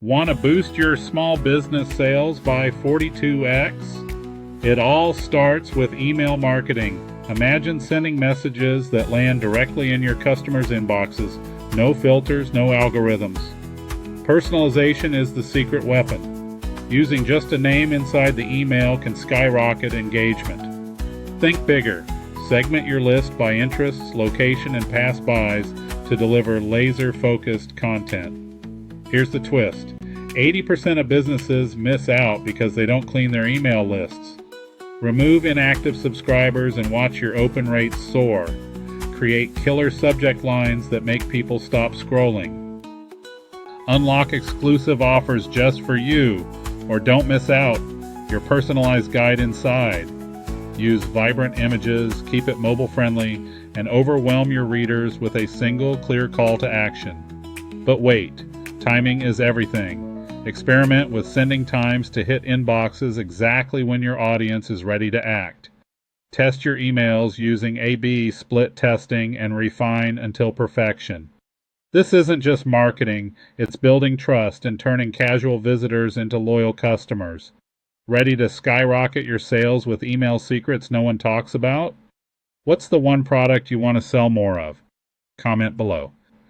Want to boost your small business sales by 42x? It all starts with email marketing. Imagine sending messages that land directly in your customers' inboxes. No filters, no algorithms. Personalization is the secret weapon. Using just a name inside the email can skyrocket engagement. Think bigger. Segment your list by interests, location, and past buys to deliver laser-focused content. Here's the twist. 80% of businesses miss out because they don't clean their email lists. Remove inactive subscribers and watch your open rates soar. Create killer subject lines that make people stop scrolling. Unlock exclusive offers just for you, or don't miss out. Your personalized guide inside. Use vibrant images, keep it mobile friendly, and overwhelm your readers with a single clear call to action. But wait. Timing is everything. Experiment with sending times to hit inboxes exactly when your audience is ready to act. Test your emails using A/B split testing and refine until perfection. This isn't just marketing, it's building trust and turning casual visitors into loyal customers. Ready to skyrocket your sales with email secrets no one talks about? What's the one product you want to sell more of? Comment below.